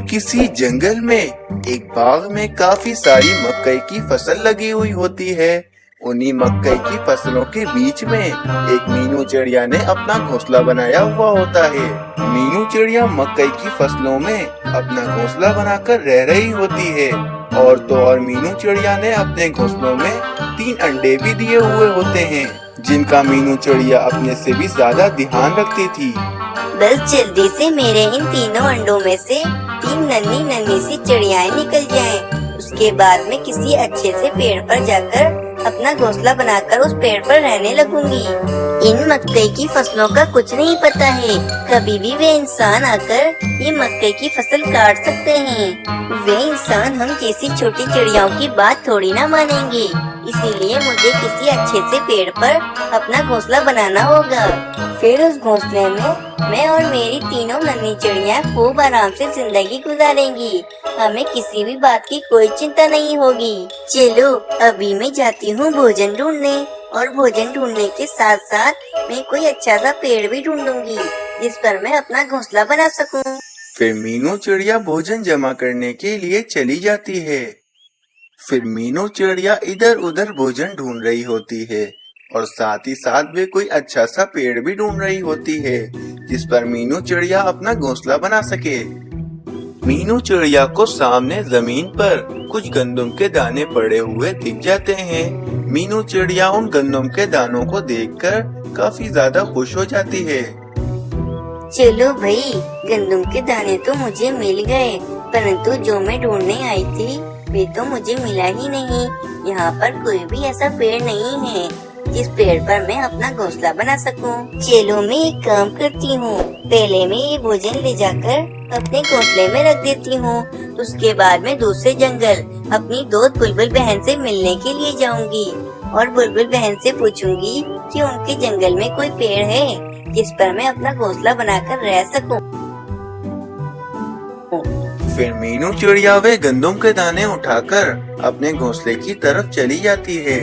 किसी जंगल में एक बाग में काफी सारी मकई की फसल लगी हुई होती है। उन्हीं मकई की फसलों के बीच में एक मीनू चिड़िया ने अपना घोंसला बनाया हुआ होता है। मीनू चिड़िया मकई की फसलों में अपना घोंसला बनाकर रह रही होती है। और तो और मीनू चिड़िया ने अपने घोंसलों में 3 अंडे भी दिए हुए होते हैं, जिनका मीनू चिड़िया अपने से भी ज्यादा ध्यान रखती थी। बस जल्दी से मेरे इन तीनों अंडों में से 3 नन्ही नन्ही सी चिड़ियाएं निकल जाएं। उसके बाद मैं किसी अच्छे से पेड़ पर जाकर अपना घोंसला बनाकर उस पेड़ पर रहने लगूंगी। इन मकई की फसलों का कुछ नहीं पता है, कभी भी वे इंसान आकर ये मकई की फसल काट सकते हैं। वे इंसान हम जैसी छोटी चिड़ियाओं की बात थोड़ी ना मानेंगे, इसीलिए मुझे किसी अच्छे से पेड़ पर अपना घोंसला बनाना होगा। फिर उस घोंसले में मैं और मेरी तीनों नन्ही चिड़िया खूब आराम से जिंदगी गुजारेंगी। हमें किसी भी बात की कोई चिंता नहीं होगी। चलो अभी मैं जाती हूँ भोजन ढूंढने, और भोजन ढूंढने के साथ साथ मैं कोई अच्छा सा पेड़ भी ढूंढूंगी जिस पर मैं अपना घोंसला बना सकूं। फिर मीनू चिड़िया भोजन जमा करने के लिए चली जाती है। फिर मीनू चिड़िया इधर उधर भोजन ढूंढ रही होती है और साथ ही साथ वे कोई अच्छा सा पेड़ भी ढूंढ रही होती है जिस पर मीनू चिड़िया अपना घोंसला बना सके। मीनू चिड़िया को सामने जमीन पर कुछ गंदम के दाने पड़े हुए दिख जाते हैं। मीनू चिड़िया उन गंदम के दानों को देखकर काफी ज्यादा खुश हो जाती है। चलो भाई, गंदम के दाने तो मुझे मिल गए, परंतु जो मैं ढूंढने आई थी वे तो मुझे मिला ही नहीं। यहाँ पर कोई भी ऐसा पेड़ नहीं है जिस पेड़ पर मैं अपना घोंसला बना सकूं। चलो मैं एक काम करती हूँ, पहले मैं ये भोजन ले जाकर अपने घोंसले में रख देती हूँ। उसके बाद मैं दूसरे जंगल अपनी दोस्त बुलबुल बहन से मिलने के लिए जाऊंगी और बुलबुल बहन से पूछूंगी कि उनके जंगल में कोई पेड़ है जिस पर मैं अपना घोंसला बनाकर रह सकूं। फिर मीनू चिड़िया वे गंदम के दाने उठाकर अपने घोंसले की तरफ चली जाती है।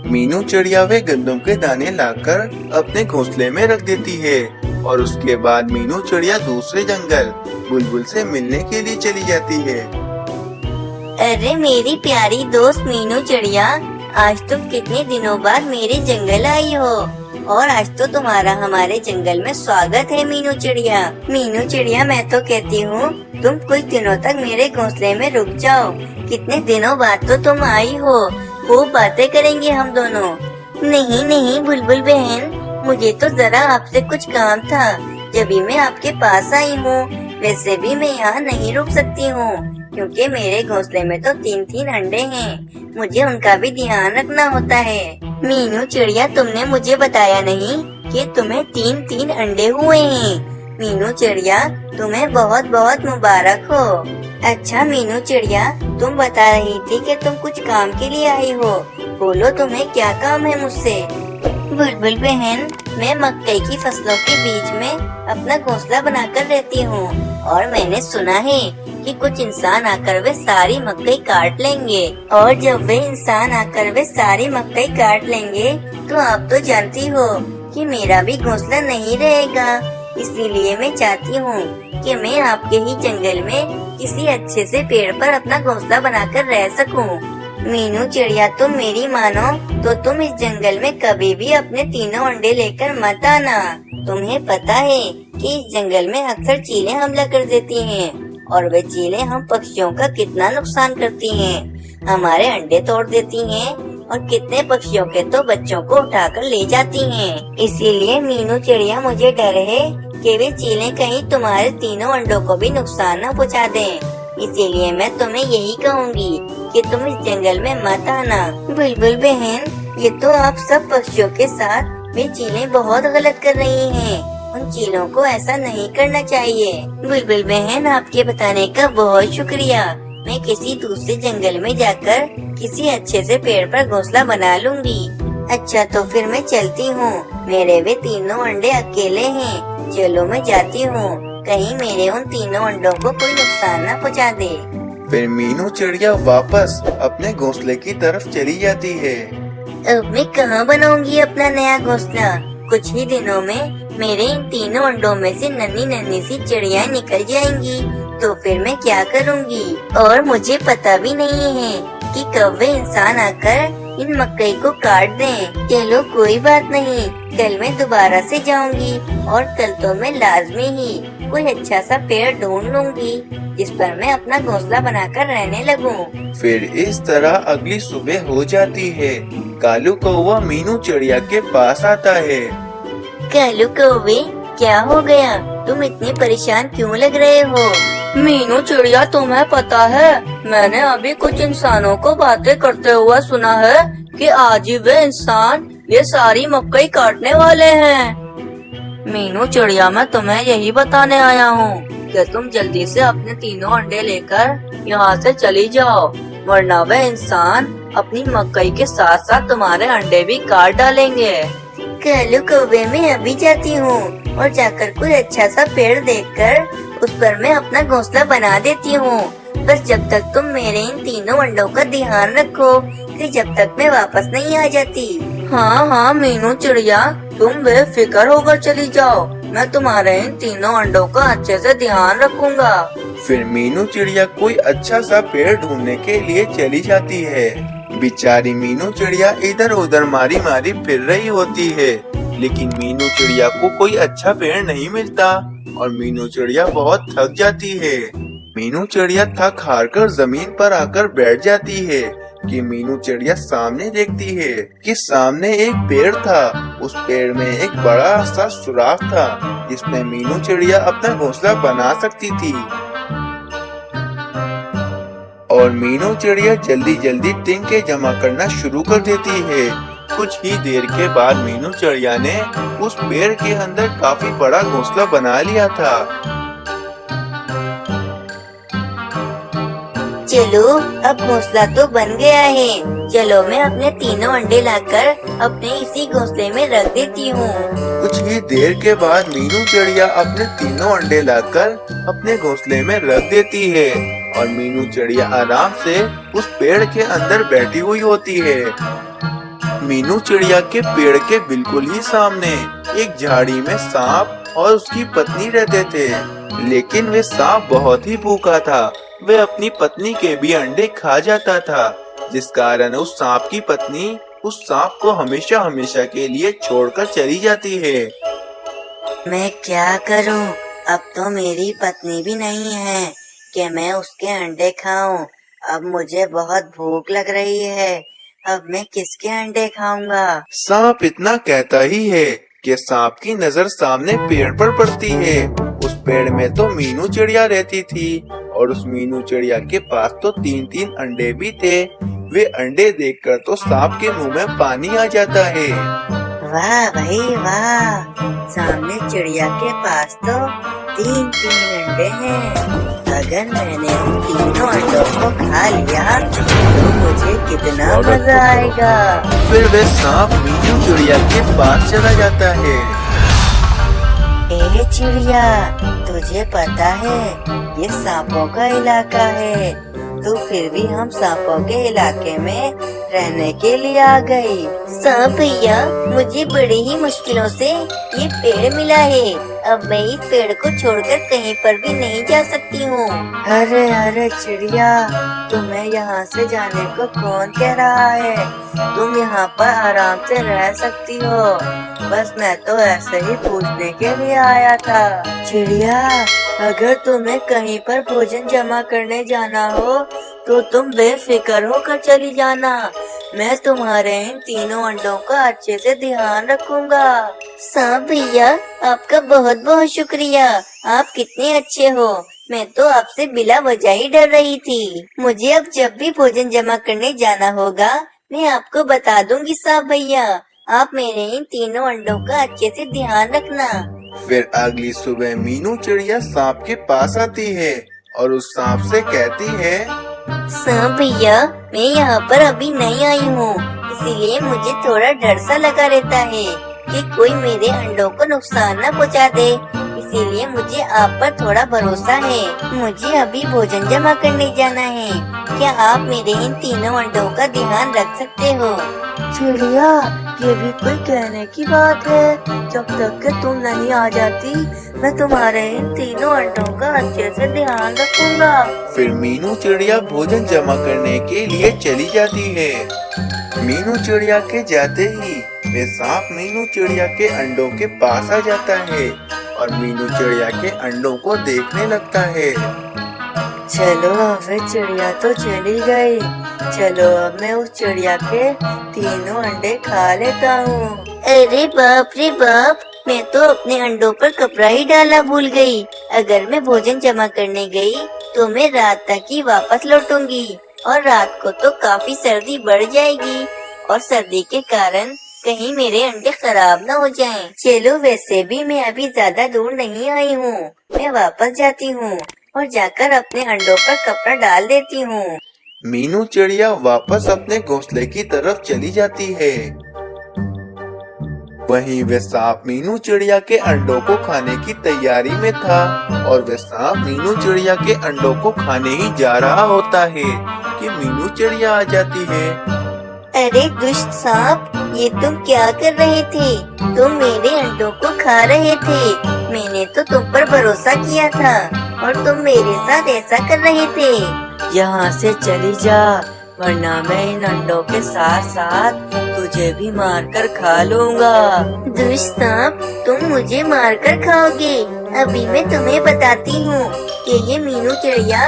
मीनू चिड़िया वे गंदम के दाने लाकर अपने घोंसले में रख देती है और उसके बाद मीनू चिड़िया दूसरे जंगल बुलबुल से मिलने के लिए चली जाती है। अरे मेरी प्यारी दोस्त मीनू चिड़िया, आज तुम कितने दिनों बाद मेरे जंगल आई हो और आज तो तुम्हारा हमारे जंगल में स्वागत है। मीनू चिड़िया, मीनू चिड़िया, मैं तो कहती हूँ तुम कुछ दिनों तक मेरे घोंसले में रुक जाओ। कितने दिनों बाद तो तुम आई हो, खूब बातें करेंगे हम दोनों। नहीं नहीं बुलबुल बहन, मुझे तो जरा आपसे कुछ काम था, जब भी मैं आपके पास आई हूँ। वैसे भी मैं यहाँ नहीं रुक सकती हूँ क्योंकि मेरे घोंसले में तो 3-3 अंडे हैं, मुझे उनका भी ध्यान रखना होता है। मीनू चिड़िया, तुमने मुझे बताया नहीं कि तुम्हें 3-3 अंडे हुए हैं। मीनू चिड़िया, तुम्हें बहुत बहुत मुबारक हो। अच्छा मीनू चिड़िया, तुम बता रही थी कि तुम कुछ काम के लिए आई हो, बोलो तुम्हें क्या काम है मुझसे। बुलबुल बहन, मैं मकई की फसलों के बीच में अपना घोंसला बनाकर रहती हूँ और मैंने सुना है कि कुछ इंसान आकर वे सारी मकई काट लेंगे, और जब वे इंसान आकर वे सारी मकई काट लेंगे तो आप तो जानती हो कि मेरा भी घोंसला नहीं रहेगा। इसीलिए मैं चाहती हूँ कि मैं आपके ही जंगल में किसी अच्छे से पेड़ पर अपना घोंसला बनाकर रह सकूँ। मीनू चिड़िया, तुम मेरी मानो तो तुम इस जंगल में कभी भी अपने तीनों अंडे लेकर मत आना। तुम्हें पता है कि इस जंगल में अक्सर चीलें हमला कर देती हैं और वे चीलें हम पक्षियों का कितना नुकसान करती हैं। हमारे अंडे तोड़ देती हैं और कितने पक्षियों के तो बच्चों को उठाकर ले जाती हैं। इसीलिए मीनू चिड़िया, मुझे डर है कि वे चीलें कहीं तुम्हारे तीनों अंडों को भी नुकसान न पहुँचा दें। इसीलिए मैं तुम्हें यही कहूँगी कि तुम इस जंगल में मत आना। बुलबुल बहन, ये तो आप सब पक्षियों के साथ वे चीलें बहुत गलत कर रही हैं। उन चीलों को ऐसा नहीं करना चाहिए। बुलबुल बहन, आपके बताने का बहुत शुक्रिया। मैं किसी दूसरे जंगल में जाकर किसी अच्छे से पेड़ पर घोंसला बना लूंगी। अच्छा तो फिर मैं चलती हूँ, मेरे वे तीनों अंडे अकेले हैं। चलो मैं जाती हूँ, कहीं मेरे उन तीनों अंडों को कोई नुकसान न पहुँचा दे। फिर मीनू चिड़िया वापस अपने घोंसले की तरफ चली जाती है। अब मैं कहाँ बनाऊंगी अपना नया घोंसला? कुछ ही दिनों में मेरे इन तीनों अंडों में से नन्ही नन्ही सी चिड़िया निकल जाएंगी, तो फिर मैं क्या करूँगी? और मुझे पता भी नहीं है कि कब वे इंसान आकर इन मकई को काट दें। चलो कोई बात नहीं, कल मैं दोबारा से जाऊंगी और कल तो मैं लाजमी ही कोई अच्छा सा पेड़ ढूंढ लूंगी जिस पर मैं अपना घोंसला बनाकर रहने लगूं। फिर इस तरह अगली सुबह हो जाती है। कालू कौवा मीनू चिड़िया के पास आता है। कालू कौवे, क्या हो गया? तुम इतने परेशान क्यों लग रहे हो? मीनू चिड़िया, तुम्हें पता है मैंने अभी कुछ इंसानों को बातें करते हुए सुना है कि आज ही वे इंसान ये सारी मकई काटने वाले हैं। मीनू चिड़िया, मैं तुम्हें यही बताने आया हूँ कि तुम जल्दी से अपने तीनों अंडे लेकर यहाँ से चली जाओ, वरना वे इंसान अपनी मकई के साथ साथ तुम्हारे अंडे भी काट डालेंगे। कालू कौवे, मैं अभी जाती हूँ और जाकर कोई अच्छा सा पेड़ देखकर उस पर मैं अपना घोंसला बना देती हूँ। बस जब तक तुम मेरे इन तीनों अंडों का ध्यान रखो कि जब तक मैं वापस नहीं आ जाती। हाँ हाँ मीनू चिड़िया, तुम बेफिक्र होकर चली जाओ, मैं तुम्हारे इन तीनों अंडों का अच्छे से ध्यान रखूंगा। फिर मीनू चिड़िया कोई अच्छा सा पेड़ ढूंढने के लिए चली जाती है। बेचारी मीनू चिड़िया इधर उधर मारी मारी फिर रही होती है, लेकिन मीनू चिड़िया को कोई अच्छा पेड़ नहीं मिलता और मीनू चिड़िया बहुत थक जाती है। मीनू चिड़िया थक हार कर जमीन पर आकर बैठ जाती है कि मीनू चिड़िया सामने देखती है कि सामने एक पेड़ था। उस पेड़ में एक बड़ा सा सुराख था जिसमें मीनू चिड़िया अपना घोंसला बना सकती थी। और मीनू चिड़िया जल्दी जल्दी टिंके जमा करना शुरू कर देती है। कुछ ही देर के बाद मीनू चिड़िया ने उस पेड़ के अंदर काफी बड़ा घोंसला बना लिया था। चलो, अब घोंसला तो बन गया है। चलो मैं अपने तीनों अंडे लाकर अपने इसी घोंसले में रख देती हूँ। कुछ ही देर के बाद मीनू चिड़िया अपने तीनों अंडे लाकर अपने घोंसले में रख देती है और मीनू चिड़िया आराम से उस पेड़ के अंदर बैठी हुई होती है। मीनू चिड़िया के पेड़ के बिल्कुल ही सामने एक झाड़ी में सांप और उसकी पत्नी रहते थे, लेकिन वे सांप बहुत ही भूखा था। वे अपनी पत्नी के भी अंडे खा जाता था, जिस कारण उस सांप की पत्नी उस सांप को हमेशा हमेशा के लिए छोड़कर चली जाती है। मैं क्या करूं? अब तो मेरी पत्नी भी नहीं है कि मैं उसके अंडे खाऊं। अब मुझे बहुत भूख लग रही है। अब मैं किसके अंडे खाऊंगा? सांप इतना कहता ही है कि सांप की नजर सामने पेड़ पर पड़ती है। उस पेड़ में तो मीनू चिड़िया रहती थी और उस मीनू चिड़िया के पास तो 3-3 अंडे भी थे। वे अंडे देखकर तो सांप के मुंह में पानी आ जाता है। वाह भाई वाह, सामने चिड़िया के पास तो 3-3 अंडे हैं। अगर मैंने उन तीनों अंडों को खा लिया तो मुझे कितना मजा आएगा। फिर वे सांप मीनू चिड़िया के पास चला जाता है। ए चिड़िया, तुझे पता है ये सांपों का इलाका है, तो फिर भी हम सांपों के इलाके में रहने के लिए आ गई। सांप भैया, मुझे बड़ी ही मुश्किलों से ये पेड़ मिला है। अब मैं इस पेड़ को छोड़कर कहीं पर भी नहीं जा सकती हूँ। अरे अरे चिड़िया, तुम्हें यहाँ से जाने को कौन कह रहा है? तुम यहाँ पर आराम से रह सकती हो। बस मैं तो ऐसे ही पूछने के लिए आया था। चिड़िया, अगर तुम्हें कहीं पर भोजन जमा करने जाना हो तो तुम बेफिक्र होकर चली जाना। मैं तुम्हारे इन तीनों अंडों का अच्छे से ध्यान रखूंगा। सांप भैया, आपका बहुत बहुत शुक्रिया। आप कितने अच्छे हो। मैं तो आपसे बिला वजह ही डर रही थी। मुझे अब जब भी भोजन जमा करने जाना होगा मैं आपको बता दूंगी सांप भैया। आप मेरे इन तीनों अंडों का अच्छे से ध्यान रखना। फिर अगली सुबह मीनू चिड़िया सांप के पास आती है और उस सांप से कहती है, सांप भैया, मैं यहाँ पर अभी नहीं आई हूँ, इसीलिए मुझे थोड़ा डर सा लगा रहता है कि कोई मेरे अंडों को नुकसान न पहुँचा दे। इसीलिए मुझे आप पर थोड़ा भरोसा है। मुझे अभी भोजन जमा करने जाना है। क्या आप मेरे इन तीनों अंडों का ध्यान रख सकते हो? चिड़िया, ये भी कोई कहने की बात है। जब तक कि तुम नहीं आ जाती मैं तुम्हारे इन तीनों अंडों का अच्छे से ध्यान रखूंगा। फिर मीनू चिड़िया भोजन जमा करने के लिए चली जाती है। मीनू चिड़िया के जाते ही वे सांप मीनू चिड़िया के अंडों के पास आ जाता है और मीनू चिड़िया के अंडों को देखने लगता है। चलो वे चिड़िया तो चली गई, चलो अब मैं उस चिड़िया के तीनों अंडे खा लेता हूँ। अरे बाप रे बाप, मैं तो अपने अंडों पर कपड़ा ही डालना भूल गई। अगर मैं भोजन जमा करने गई तो मैं रात तक ही वापस लौटूंगी और रात को तो काफी सर्दी बढ़ जाएगी और सर्दी के कारण कहीं मेरे अंडे खराब न हो जाएं। चलो वैसे भी मैं अभी ज्यादा दूर नहीं आई हूँ, मैं वापस जाती हूँ और जाकर अपने अंडों पर कपड़ा डाल देती हूँ। मीनू चिड़िया वापस अपने घोंसले की तरफ चली जाती है। वहीं वे सांप मीनू चिड़िया के अंडों को खाने की तैयारी में था और वे सांप मीनू चिड़िया के अंडों को खाने ही जा रहा होता है कि मीनू चिड़िया आ जाती है। अरे दुष्ट सांप, ये तुम क्या कर रहे थे? तुम मेरे अंडों को खा रहे थे। मैंने तो तुम पर भरोसा किया था और तुम मेरे साथ ऐसा कर रहे थे। यहाँ से चली जा, वरना मैं इन अंडों के साथ साथ तुझे भी मारकर खा लूँगा। दुष्ट सांप, तुम मुझे मारकर खाओगे? अभी मैं तुम्हें बताती हूँ कि ये मीनू चिड़िया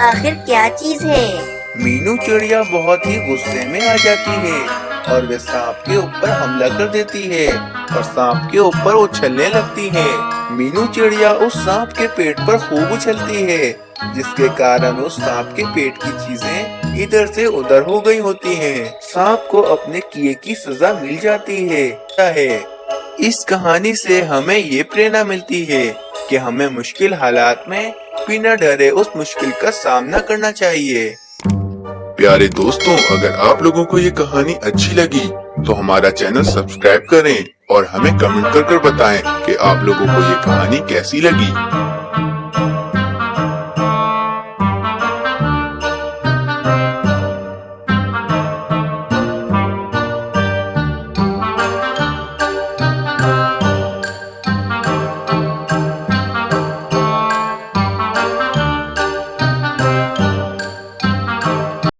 आखिर क्या चीज है। मीनू चिड़िया बहुत ही गुस्से में आ जाती है और वे सांप के ऊपर हमला कर देती है और सांप के ऊपर उछलने लगती है। मीनू चिड़िया उस सांप के पेट पर खूब उछलती है, जिसके कारण उस सांप के पेट की चीजें इधर से उधर हो गई होती हैं। सांप को अपने किए की सजा मिल जाती है। इस कहानी से हमें ये प्रेरणा मिलती है कि हमें मुश्किल हालात में बिना डरे उस मुश्किल का सामना करना चाहिए। प्यारे दोस्तों, अगर आप लोगों को ये कहानी अच्छी लगी तो हमारा चैनल सब्सक्राइब करें और हमें कमेंट कर बताएं कि आप लोगों को ये कहानी कैसी लगी।